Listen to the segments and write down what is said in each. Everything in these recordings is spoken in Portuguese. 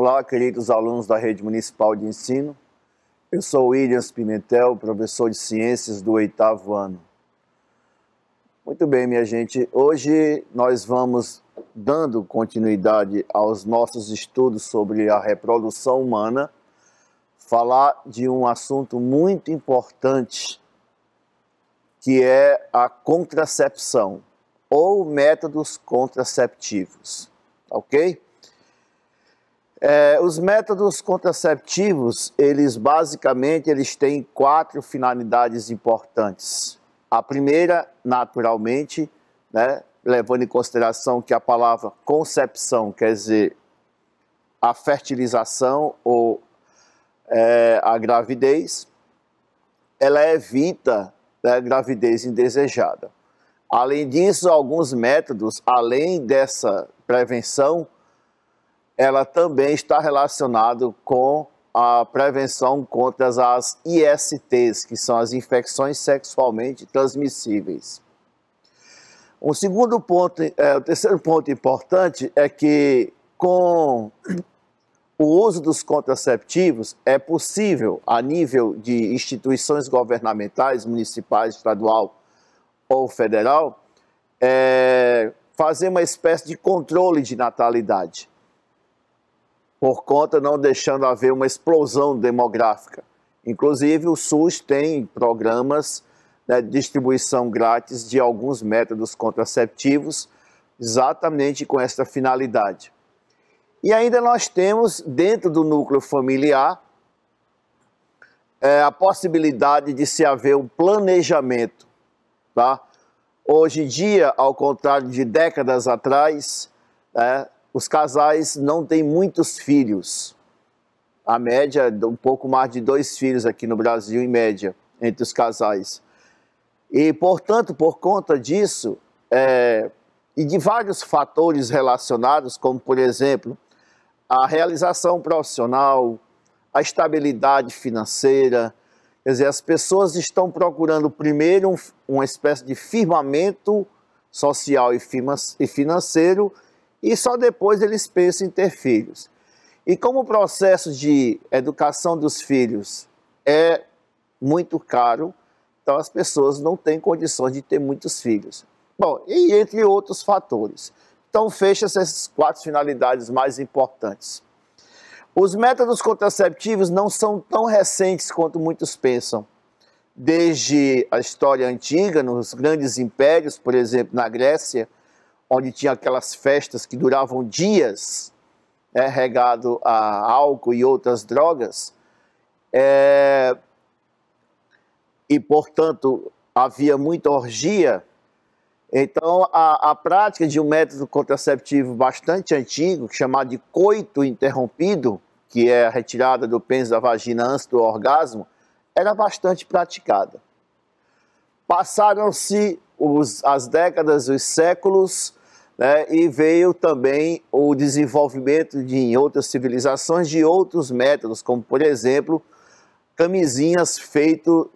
Olá, queridos alunos da Rede Municipal de Ensino. Eu sou Williams Pimentel, professor de Ciências do 8º ano. Muito bem, minha gente. Hoje nós vamos dando continuidade aos nossos estudos sobre a reprodução humana, falar de um assunto muito importante, que é a contracepção, ou métodos contraceptivos, ok? Os métodos contraceptivos, eles têm 4 finalidades importantes. A primeira, naturalmente, levando em consideração que a palavra concepção quer dizer a fertilização ou a gravidez, ela evita a gravidez indesejada. Além disso, alguns métodos, além dessa prevenção, ela também está relacionada com a prevenção contra as ISTs, que são as infecções sexualmente transmissíveis. O terceiro ponto importante é que com o uso dos contraceptivos é possível, a nível de instituições governamentais, municipais, estadual ou federal, fazer uma espécie de controle de natalidade, por conta não deixando haver uma explosão demográfica. Inclusive, o SUS tem programas de distribuição grátis de alguns métodos contraceptivos, exatamente com essa finalidade. E ainda nós temos, dentro do núcleo familiar, a possibilidade de se haver um planejamento, tá? Hoje em dia, ao contrário de décadas atrás, os casais não têm muitos filhos. A média é um pouco mais de 2 filhos aqui no Brasil, em média, entre os casais. E, portanto, por conta disso, e de vários fatores relacionados, como, por exemplo, a realização profissional, a estabilidade financeira, quer dizer, as pessoas estão procurando primeiro uma espécie de firmamento social e financeiro, e só depois eles pensam em ter filhos. E como o processo de educação dos filhos é muito caro, então as pessoas não têm condições de ter muitos filhos. Bom, e entre outros fatores. Então fecha-se essas 4 finalidades mais importantes. Os métodos contraceptivos não são tão recentes quanto muitos pensam. Desde a história antiga, nos grandes impérios, por exemplo, na Grécia, onde tinha aquelas festas que duravam dias, regado a álcool e outras drogas, e, portanto, havia muita orgia. Então, a prática de um método contraceptivo bastante antigo, chamado de coito interrompido, que é a retirada do pênis da vagina antes do orgasmo, era bastante praticada. Passaram-se as décadas, os séculos, e veio também o desenvolvimento em outras civilizações de outros métodos, como, por exemplo, camisinhas feitas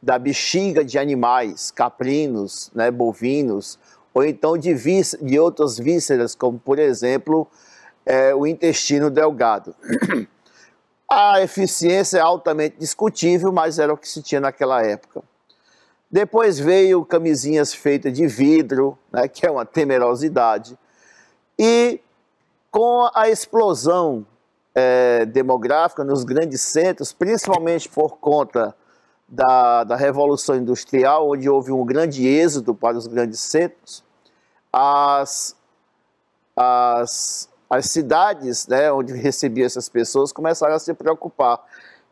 da bexiga de animais, caprinos, bovinos, ou então de outras vísceras, como, por exemplo, o intestino delgado. A eficiência é altamente discutível, mas era o que se tinha naquela época. Depois veio camisinhas feitas de vidro, que é uma temerosidade. E com a explosão demográfica nos grandes centros, principalmente por conta da Revolução Industrial, onde houve um grande êxodo para os grandes centros, as cidades, onde recebiam essas pessoas, começaram a se preocupar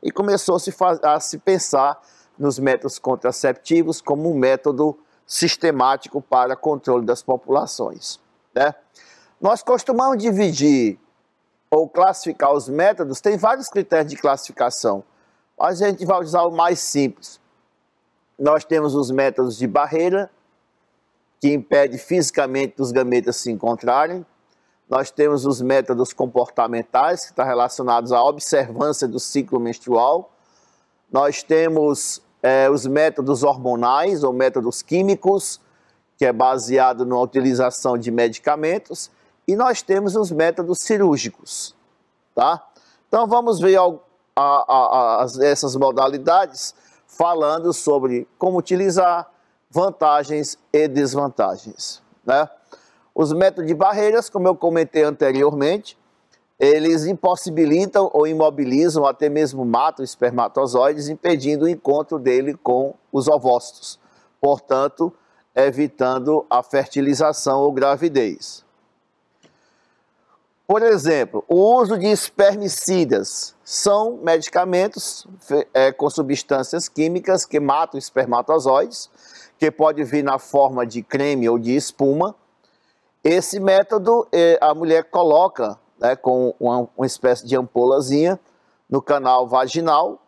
e começou a se pensar nos métodos contraceptivos como um método sistemático para controle das populações. Nós costumamos dividir ou classificar os métodos, tem vários critérios de classificação, mas a gente vai usar o mais simples. Nós temos os métodos de barreira, que impede fisicamente os gametas se encontrarem. Nós temos os métodos comportamentais, que estão relacionados à observância do ciclo menstrual. Nós temos os métodos hormonais ou métodos químicos, que é baseado na utilização de medicamentos. E nós temos os métodos cirúrgicos. tá? Então vamos ver essas modalidades falando sobre como utilizar, vantagens e desvantagens, né? Os métodos de barreiras, como eu comentei anteriormente, eles impossibilitam ou imobilizam, até mesmo matam espermatozoides, impedindo o encontro dele com os ovócitos, portanto, evitando a fertilização ou gravidez. Por exemplo, o uso de espermicidas são medicamentos com substâncias químicas que matam espermatozoides, que pode vir na forma de creme ou de espuma. Esse método a mulher coloca, né, com uma espécie de ampulazinha no canal vaginal,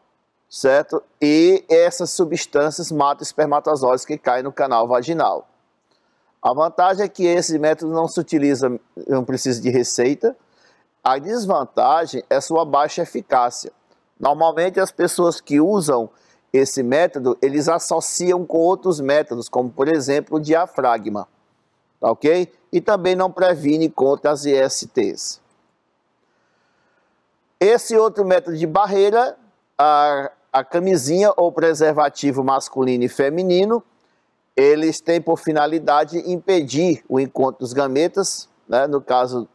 certo? E essas substâncias matam espermatozoides que caem no canal vaginal. A vantagem é que esse método não se utiliza, não precisa de receita. A desvantagem é sua baixa eficácia. Normalmente as pessoas que usam esse método, eles associam com outros métodos, como por exemplo o diafragma, tá ok? E também não previne contra as ISTs. Esse outro método de barreira, a camisinha ou preservativo masculino e feminino, eles têm por finalidade impedir o encontro dos gametas, né, no caso,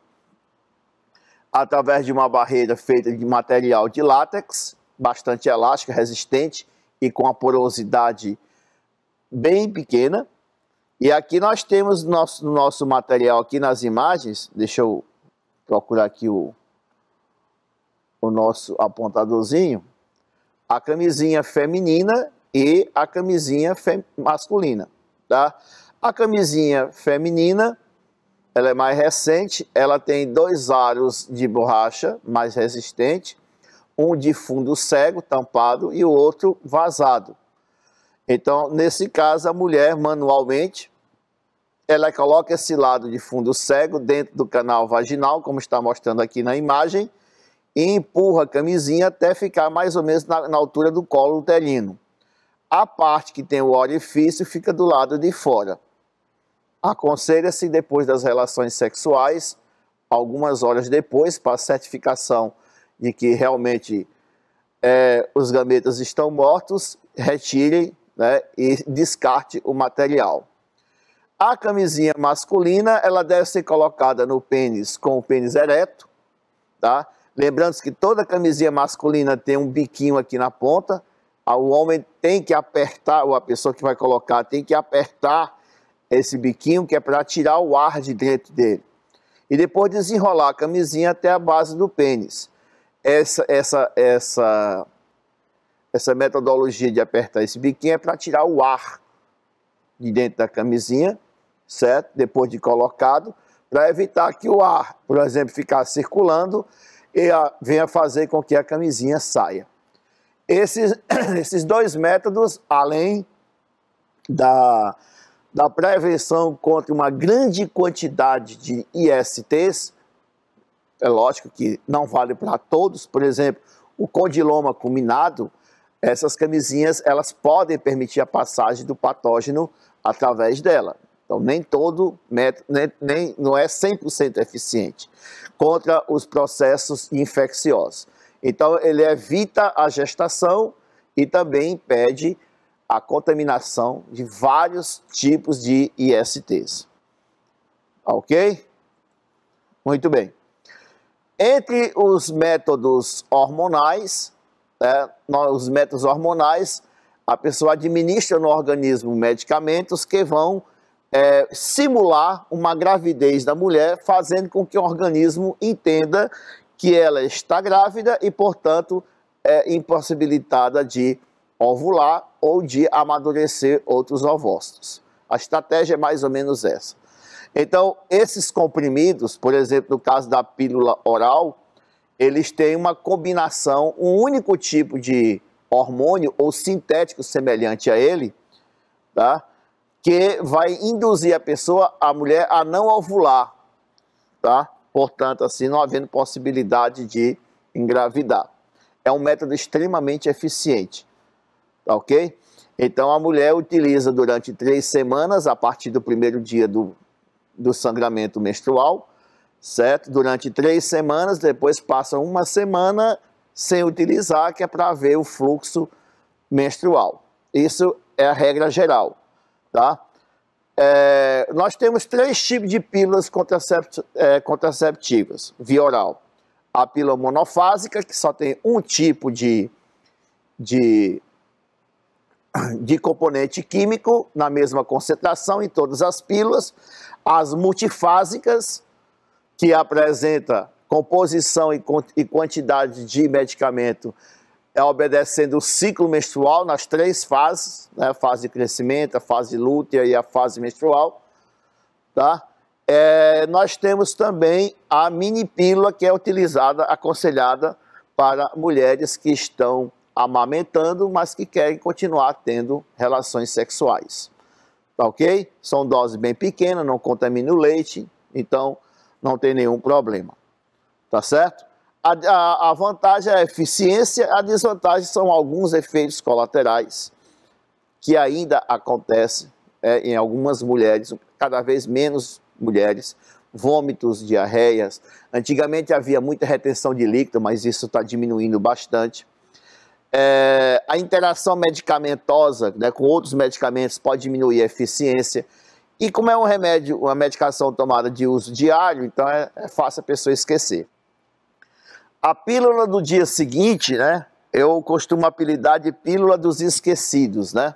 através de uma barreira feita de material de látex, bastante elástica, resistente e com a porosidade bem pequena. E aqui nós temos no nosso material, aqui nas imagens, deixa eu procurar aqui o nosso apontadorzinho, a camisinha feminina e a camisinha masculina, tá? A camisinha feminina, ela é mais recente, ela tem 2 aros de borracha mais resistente, um de fundo cego, tampado, e o outro vazado. Então, nesse caso, a mulher, manualmente, ela coloca esse lado de fundo cego dentro do canal vaginal, como está mostrando aqui na imagem, e empurra a camisinha até ficar mais ou menos na altura do colo uterino. A parte que tem o orifício fica do lado de fora. Aconselha-se depois das relações sexuais, algumas horas depois, para a certificação de que realmente os gametas estão mortos, retire, né, e descarte o material. A camisinha masculina, ela deve ser colocada no pênis com o pênis ereto, tá? Lembrando que toda camisinha masculina tem um biquinho aqui na ponta. O homem tem que apertar, ou a pessoa que vai colocar tem que apertar esse biquinho, que é para tirar o ar de dentro dele. E depois desenrolar a camisinha até a base do pênis. Essa metodologia de apertar esse biquinho é para tirar o ar de dentro da camisinha, certo? Depois de colocado, para evitar que o ar, por exemplo, ficar circulando e venha fazer com que a camisinha saia. Esses 2 métodos, além da prevenção contra uma grande quantidade de ISTs, é lógico que não vale para todos, por exemplo, o condiloma culminado, essas camisinhas elas podem permitir a passagem do patógeno através dela. Então, nem todo método, não é 100% eficiente contra os processos infecciosos. Então, ele evita a gestação e também impede a contaminação de vários tipos de ISTs. Ok? Muito bem. Entre os métodos hormonais, a pessoa administra no organismo medicamentos que vão simular uma gravidez da mulher, fazendo com que o organismo entenda que ela está grávida e, portanto, é impossibilitada de ovular ou de amadurecer outros ovócitos. A estratégia é mais ou menos essa. Então, esses comprimidos, por exemplo, no caso da pílula oral, eles têm uma combinação, um único tipo de hormônio ou sintético semelhante a ele, tá? Que vai induzir a mulher a não ovular, tá? Portanto, assim, não havendo possibilidade de engravidar. É um método extremamente eficiente, tá ok? Então, a mulher utiliza durante 3 semanas, a partir do primeiro dia do sangramento menstrual, certo? Durante 3 semanas, depois passa uma semana sem utilizar, que é para ver o fluxo menstrual. Isso é a regra geral, tá? Nós temos 3 tipos de pílulas contraceptivas via oral. A pílula monofásica, que só tem um tipo de componente químico na mesma concentração em todas as pílulas. As multifásicas, que apresenta composição e quantidade de medicamento obedecendo o ciclo menstrual nas 3 fases, né? A fase de crescimento, a fase lútea e a fase menstrual, tá? Nós temos também a mini pílula, que é utilizada, aconselhada para mulheres que estão amamentando, mas que querem continuar tendo relações sexuais, tá ok? São doses bem pequenas, não contaminam o leite, então não tem nenhum problema, tá certo? A vantagem é a eficiência, a desvantagem são alguns efeitos colaterais que ainda acontecem em algumas mulheres, cada vez menos mulheres, vômitos, diarreias. Antigamente havia muita retenção de líquido, mas isso está diminuindo bastante. A interação medicamentosa, né, com outros medicamentos pode diminuir a eficiência. E como é um remédio, uma medicação tomada de uso diário, então é fácil a pessoa esquecer. A pílula do dia seguinte, né, eu costumo apelidar de pílula dos esquecidos, né?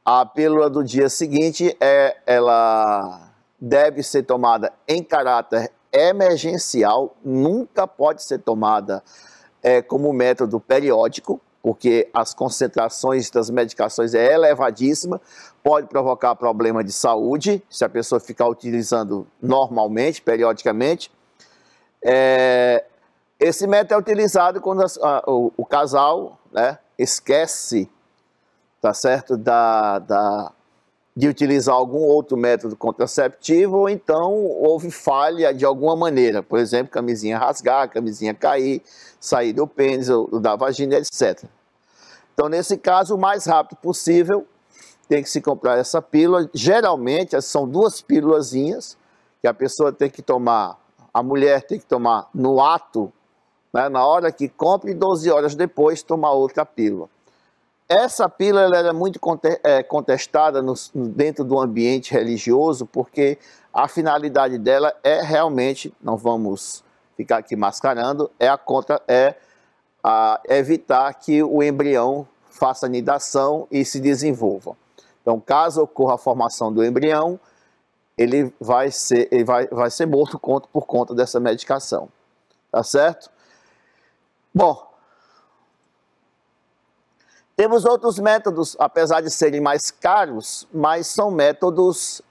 A pílula do dia seguinte, ela deve ser tomada em caráter emergencial, nunca pode ser tomada como método periódico, porque as concentrações das medicações é elevadíssima, pode provocar problema de saúde, se a pessoa ficar utilizando normalmente, periodicamente. Esse método é utilizado quando o casal, né, esquece, tá certo, de utilizar algum outro método contraceptivo, ou então houve falha de alguma maneira, por exemplo, camisinha rasgar, camisinha cair, sair do pênis ou da vagina, etc. Então, nesse caso, o mais rápido possível, tem que se comprar essa pílula. Geralmente, são 2 pílulazinhas que a pessoa tem que tomar, a mulher tem que tomar no ato, né, na hora que compra, e 12 horas depois tomar outra pílula. Essa pílula ela era muito contestada dentro do ambiente religioso, porque a finalidade dela é realmente, não vamos ficar aqui mascarando, evitar que o embrião faça nidação e se desenvolva. Então, caso ocorra a formação do embrião, ele vai ser morto por conta dessa medicação, tá certo? Bom, temos outros métodos, apesar de serem mais caros, mas são métodos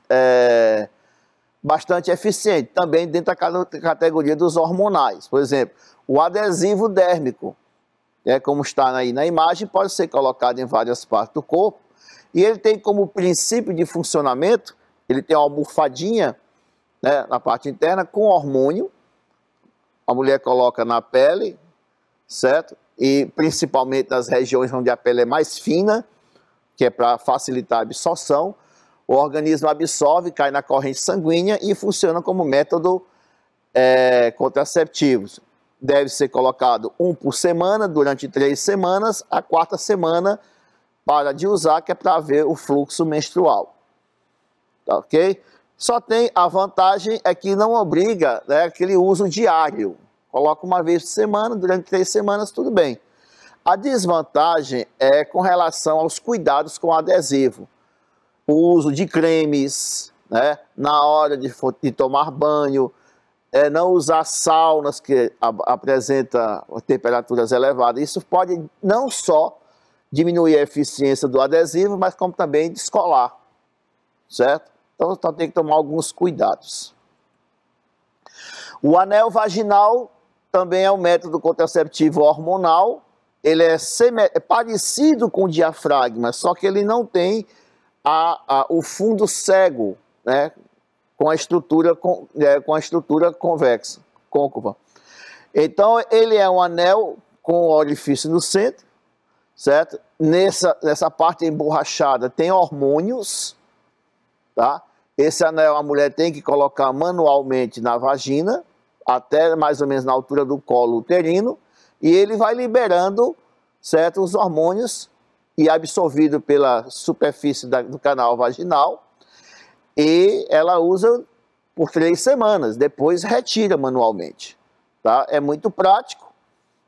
bastante eficientes, também dentro da categoria dos hormonais. Por exemplo, o adesivo dérmico, como está aí na imagem, pode ser colocado em várias partes do corpo, e ele tem como princípio de funcionamento, ele tem uma almofadinha, né, na parte interna com hormônio, a mulher coloca na pele, certo? E principalmente nas regiões onde a pele é mais fina, que é para facilitar a absorção, o organismo absorve, cai na corrente sanguínea e funciona como método contraceptivo. Deve ser colocado 1 por semana, durante 3 semanas, a 4ª semana para de usar, que é para ver o fluxo menstrual. Tá, ok? Só tem a vantagem é que não obriga, né, aquele uso diário. Coloca uma vez por semana, durante 3 semanas, tudo bem. A desvantagem é com relação aos cuidados com o adesivo. O uso de cremes, né, na hora de tomar banho, não usar saunas que apresentam temperaturas elevadas. Isso pode não só diminuir a eficiência do adesivo, mas como também descolar, certo? Então tem que tomar alguns cuidados. O anel vaginal também é um método contraceptivo hormonal. Ele é parecido com o diafragma, só que ele não tem o fundo cego, né, com a estrutura convexa, côncava. Então, ele é um anel com orifício no centro, certo? Nessa parte emborrachada tem hormônios, tá? Esse anel a mulher tem que colocar manualmente na vagina, até mais ou menos na altura do colo uterino, e ele vai liberando certos hormônios e absorvido pela superfície do canal vaginal, e ela usa por 3 semanas, depois retira manualmente, tá? É muito prático,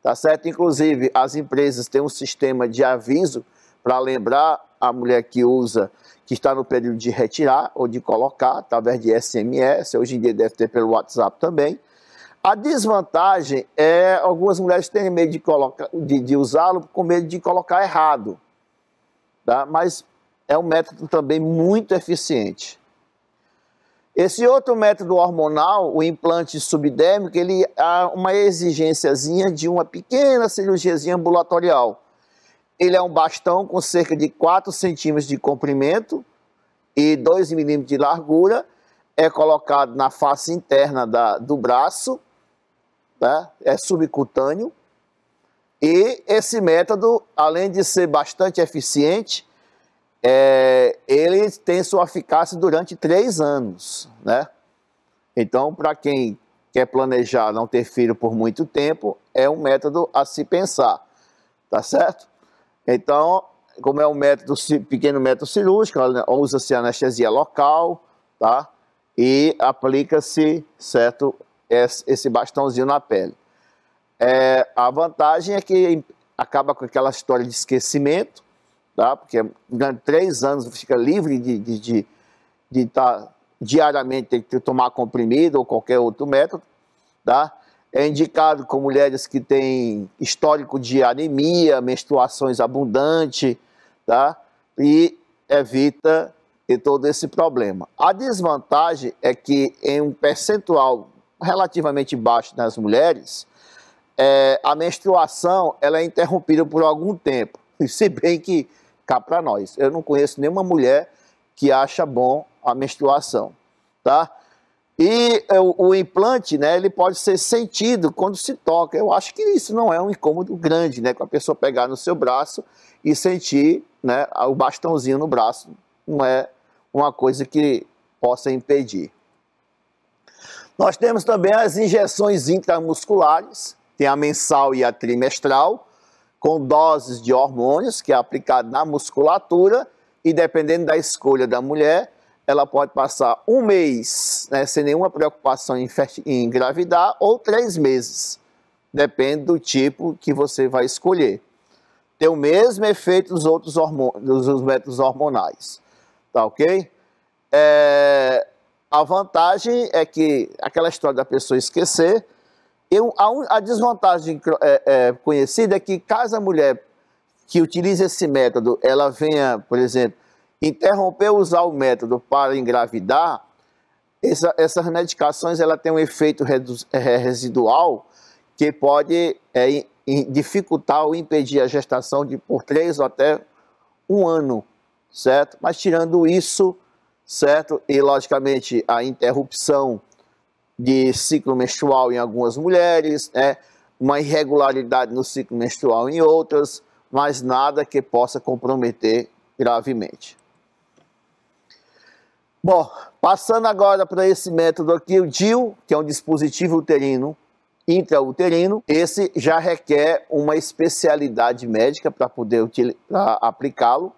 tá certo? Inclusive, as empresas têm um sistema de aviso para lembrar a mulher que usa, que está no período de retirar ou de colocar, através de SMS, hoje em dia deve ter pelo WhatsApp também. A desvantagem é algumas mulheres terem medo de usá-lo com medo de colocar errado, tá? Mas é um método também muito eficiente. Esse outro método hormonal, o implante subdérmico, ele há uma exigênciazinha de uma pequena cirurgiazinha ambulatorial. Ele é um bastão com cerca de 4 centímetros de comprimento e 2 milímetros de largura. É colocado na face interna do braço, tá? É subcutâneo. E esse método, além de ser bastante eficiente, ele tem sua eficácia durante 3 anos, né? Então, para quem quer planejar não ter filho por muito tempo, é um método a se pensar, tá certo? Então, como é um método, pequeno método cirúrgico, usa-se anestesia local, tá? E aplica-se, certo, esse bastãozinho na pele. A vantagem é que acaba com aquela história de esquecimento, tá? Porque durante 3 anos fica livre de estar diariamente ter que tomar comprimido ou qualquer outro método, tá? É indicado com mulheres que têm histórico de anemia, menstruações abundantes, tá? E evita todo esse problema. A desvantagem é que em um percentual relativamente baixo nas mulheres, a menstruação ela é interrompida por algum tempo, se bem que cá para nós. Eu não conheço nenhuma mulher que acha bom a menstruação, tá? E o implante, né, ele pode ser sentido quando se toca. Eu acho que isso não é um incômodo grande, né, com a pessoa pegar no seu braço e sentir, né, o bastãozinho no braço. Não é uma coisa que possa impedir. Nós temos também as injeções intramusculares, tem a mensal e a trimestral, com doses de hormônios, que é aplicado na musculatura, e dependendo da escolha da mulher, ela pode passar 1 mês, né, sem nenhuma preocupação em engravidar, ou 3 meses, depende do tipo que você vai escolher. Tem o mesmo efeito dos outros dos métodos hormonais, tá ok? A vantagem é que, aquela história da pessoa esquecer, a desvantagem conhecida é que caso a mulher que utiliza esse método, ela venha, por exemplo, interromper usar o método para engravidar, essas medicações ela tem um efeito residual que pode dificultar ou impedir a gestação por 3 ou até 1 ano, certo? Mas tirando isso, certo? E logicamente a interrupção de ciclo menstrual em algumas mulheres, né? Uma irregularidade no ciclo menstrual em outras, mas nada que possa comprometer gravemente. Bom, passando agora para esse método aqui, o DIU, que é um dispositivo uterino, intrauterino, esse já requer uma especialidade médica para poder aplicá-lo,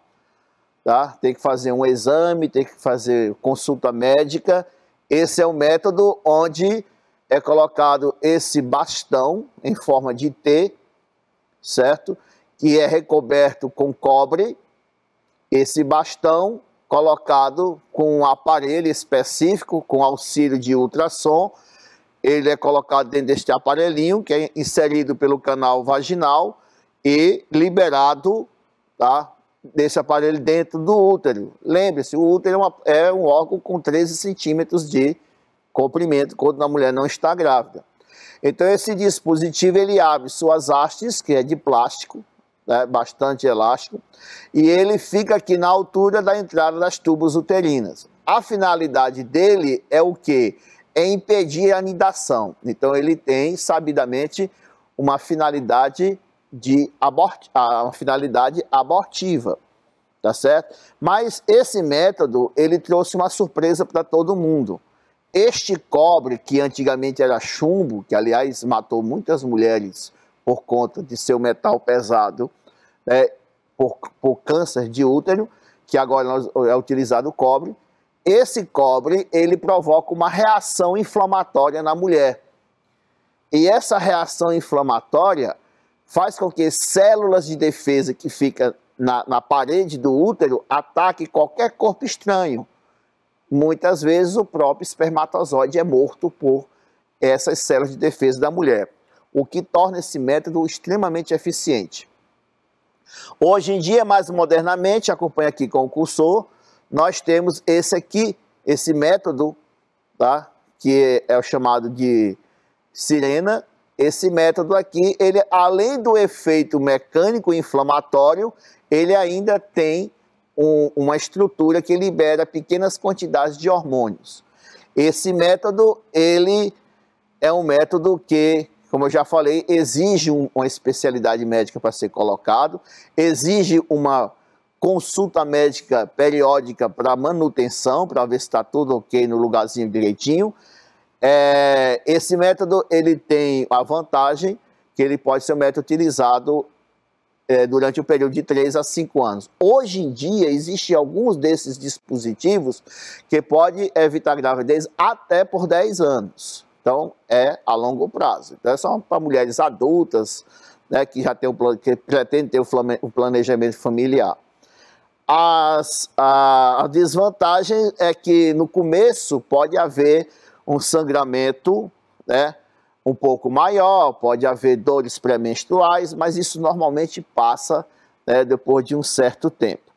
tá? Tem que fazer um exame, tem que fazer consulta médica. Esse é o método onde é colocado esse bastão em forma de T, certo? Que é recoberto com cobre. Esse bastão colocado com um aparelho específico, com auxílio de ultrassom. Ele é colocado dentro deste aparelhinho, que é inserido pelo canal vaginal e liberado, tá, desse aparelho dentro do útero. Lembre-se, o útero é um órgão com 13 centímetros de comprimento quando a mulher não está grávida. Então esse dispositivo ele abre suas hastes, que é de plástico, né, bastante elástico, e ele fica aqui na altura da entrada das tubas uterinas. A finalidade dele é o quê? É impedir a anidação. Então ele tem, sabidamente, uma finalidade abortiva, tá certo? Mas esse método, ele trouxe uma surpresa para todo mundo. Este cobre, que antigamente era chumbo, que aliás matou muitas mulheres por conta de seu metal pesado, né, por câncer de útero, que agora é utilizado o cobre. Esse cobre, ele provoca uma reação inflamatória na mulher. E essa reação inflamatória faz com que células de defesa que ficam na parede do útero ataquem qualquer corpo estranho. Muitas vezes o próprio espermatozoide é morto por essas células de defesa da mulher, o que torna esse método extremamente eficiente. Hoje em dia, mais modernamente, acompanha aqui com o cursor, nós temos esse aqui, esse método, tá? Que é o chamado de Sirena. Esse método aqui, ele, além do efeito mecânico inflamatório, ele ainda tem uma estrutura que libera pequenas quantidades de hormônios. Esse método, ele é um método que, como eu já falei, exige uma especialidade médica para ser colocado, exige uma consulta médica periódica para manutenção, para ver se está tudo ok no lugarzinho direitinho. Esse método, ele tem a vantagem que ele pode ser um método utilizado durante o período de 3 a 5 anos. Hoje em dia, existem alguns desses dispositivos que podem evitar gravidez até por 10 anos. Então, é a longo prazo. Então, é só para mulheres adultas, né, que já tem que pretendem ter o planejamento familiar. A desvantagem é que no começo pode haver um sangramento, né, um pouco maior, pode haver dores pré-menstruais, mas isso normalmente passa, né, depois de um certo tempo.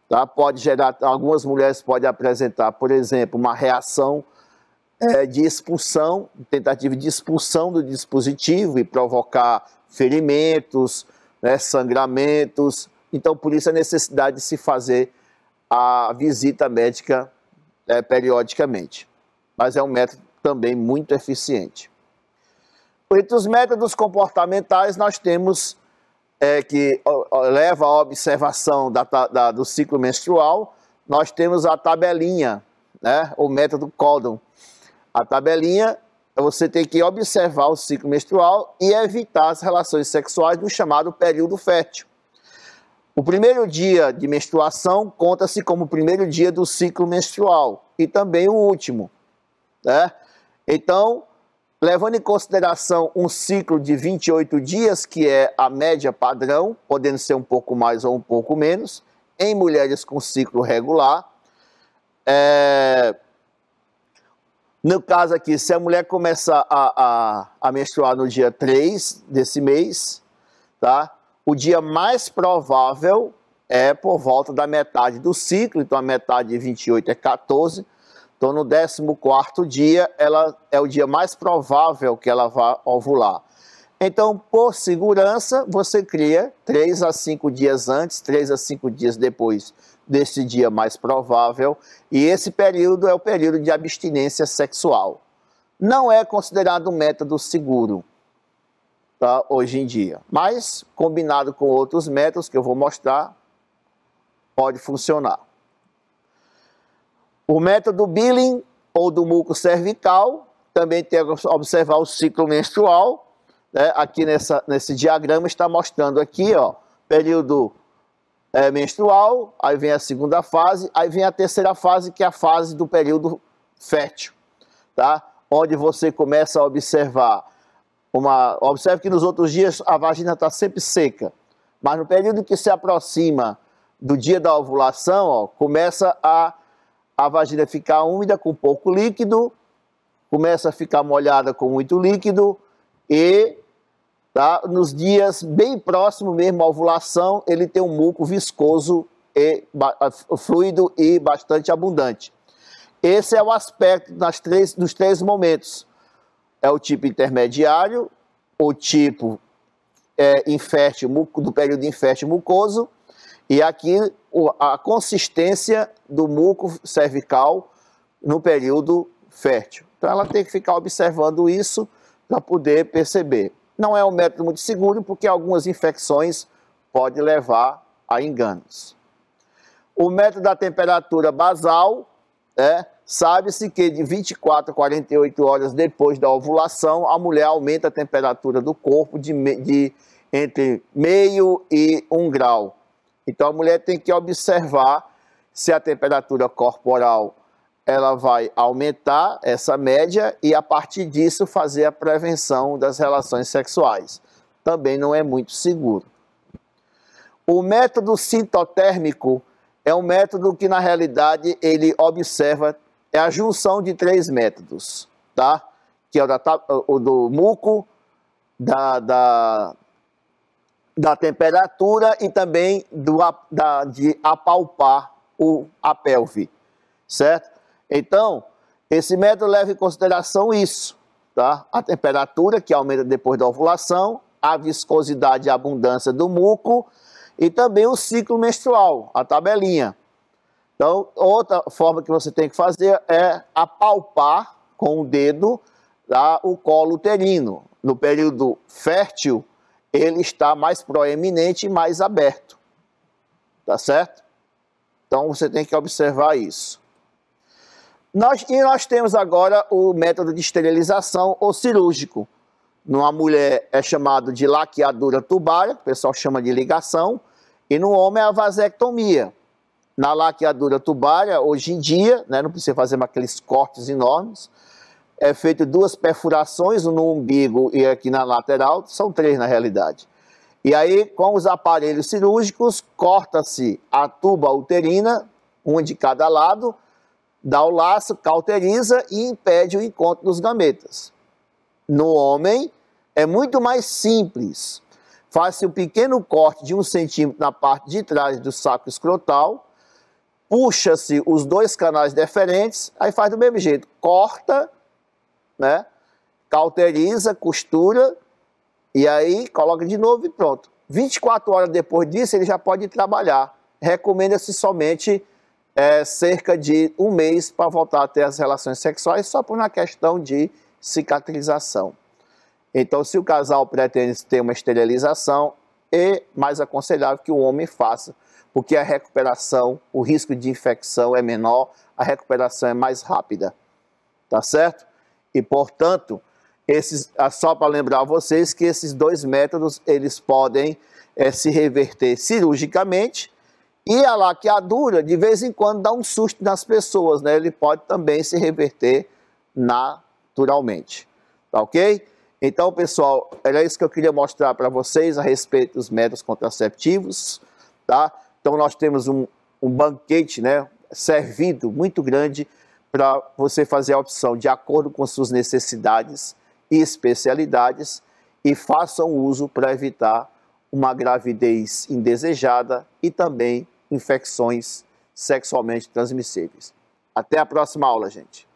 Tá? Pode gerar, algumas mulheres podem apresentar, por exemplo, uma reação de expulsão, tentativa de expulsão do dispositivo e provocar ferimentos, né, sangramentos. Então, por isso a necessidade de se fazer a visita médica periodicamente. Mas é um método também muito eficiente. Entre os métodos comportamentais, nós temos que leva à observação do ciclo menstrual, nós temos a tabelinha, né, o método Codon. A tabelinha, você tem que observar o ciclo menstrual e evitar as relações sexuais no chamado período fértil. O primeiro dia de menstruação conta-se como o primeiro dia do ciclo menstrual e também o último, né? Então, levando em consideração um ciclo de 28 dias, que é a média padrão, podendo ser um pouco mais ou um pouco menos, em mulheres com ciclo regular, no caso aqui, se a mulher começar a menstruar no dia 3 desse mês, tá? O dia mais provável é por volta da metade do ciclo, então a metade de 28 é 14, então no 14º dia ela é o dia mais provável que ela vá ovular. Então, por segurança, você cria 3 a 5 dias antes, 3 a 5 dias depois desse dia mais provável, e esse período é o período de abstinência sexual. Não é considerado um método seguro, tá, hoje em dia, mas combinado com outros métodos que eu vou mostrar, pode funcionar. O método Billing, ou do muco cervical, também tem que observar o ciclo menstrual, né? Aqui nesse diagrama está mostrando aqui, ó, período menstrual, aí vem a segunda fase, aí vem a terceira fase, que é a fase do período fértil, tá? Onde você começa a observar observe que nos outros dias a vagina está sempre seca, mas no período que se aproxima do dia da ovulação, ó, começa a vagina ficar úmida com pouco líquido, começa a ficar molhada com muito líquido e, tá, nos dias bem próximos mesmo à ovulação, ele tem um muco viscoso, fluido e bastante abundante. Esse é o aspecto dos três momentos. É o tipo intermediário, o tipo infértil, do período infértil mucoso, e aqui a consistência do muco cervical no período fértil. Então ela tem que ficar observando isso para poder perceber. Não é um método muito seguro, porque algumas infecções podem levar a enganos. O método da temperatura basal, sabe-se que de 24 a 48 horas depois da ovulação, a mulher aumenta a temperatura do corpo de entre meio e 1 grau. Então a mulher tem que observar se a temperatura corporal ela vai aumentar essa média e a partir disso fazer a prevenção das relações sexuais. Também não é muito seguro. O método sintotérmico é um método que na realidade ele observa a junção de 3 métodos, tá? Que é o do muco, da temperatura e também de apalpar a pelve, certo? Então, esse método leva em consideração isso, tá? A temperatura, que aumenta depois da ovulação, a viscosidade e a abundância do muco e também o ciclo menstrual, a tabelinha. Então, outra forma que você tem que fazer é apalpar com o dedo o colo uterino. No período fértil, ele está mais proeminente e mais aberto, tá certo? Então, você tem que observar isso. Nós temos agora o método de esterilização ou cirúrgico. Numa mulher é chamado de laqueadura tubária, o pessoal chama de ligação, e no homem é a vasectomia. Na laqueadura tubária, hoje em dia, não precisa fazer aqueles cortes enormes, é feito 2 perfurações, no umbigo e aqui na lateral, são 3 na realidade. E aí, com os aparelhos cirúrgicos, corta-se a tuba uterina, uma de cada lado, dá o laço, cauteriza e impede o encontro dos gametas. No homem, é muito mais simples. Faz-se um pequeno corte de 1 centímetro na parte de trás do saco escrotal, puxa-se os 2 canais deferentes, aí faz do mesmo jeito, corta, cauteriza, costura, e aí coloca de novo e pronto. 24 horas depois disso, ele já pode trabalhar. Recomenda-se somente cerca de 1 mês para voltar a ter as relações sexuais, só por uma questão de cicatrização. Então, se o casal pretende ter uma esterilização, é mais aconselhável que o homem faça, porque a recuperação, o risco de infecção é menor, a recuperação é mais rápida, tá certo? E, portanto, só para lembrar vocês que esses 2 métodos, eles podem se reverter cirurgicamente, e a laqueadura, de vez em quando, dá um susto nas pessoas, Ele pode também se reverter naturalmente, tá ok? Então, pessoal, era isso que eu queria mostrar para vocês a respeito dos métodos contraceptivos, tá? Então, nós temos um banquete, servido muito grande para você fazer a opção de acordo com suas necessidades e especialidades e façam uso para evitar uma gravidez indesejada e também infecções sexualmente transmissíveis. Até a próxima aula, gente.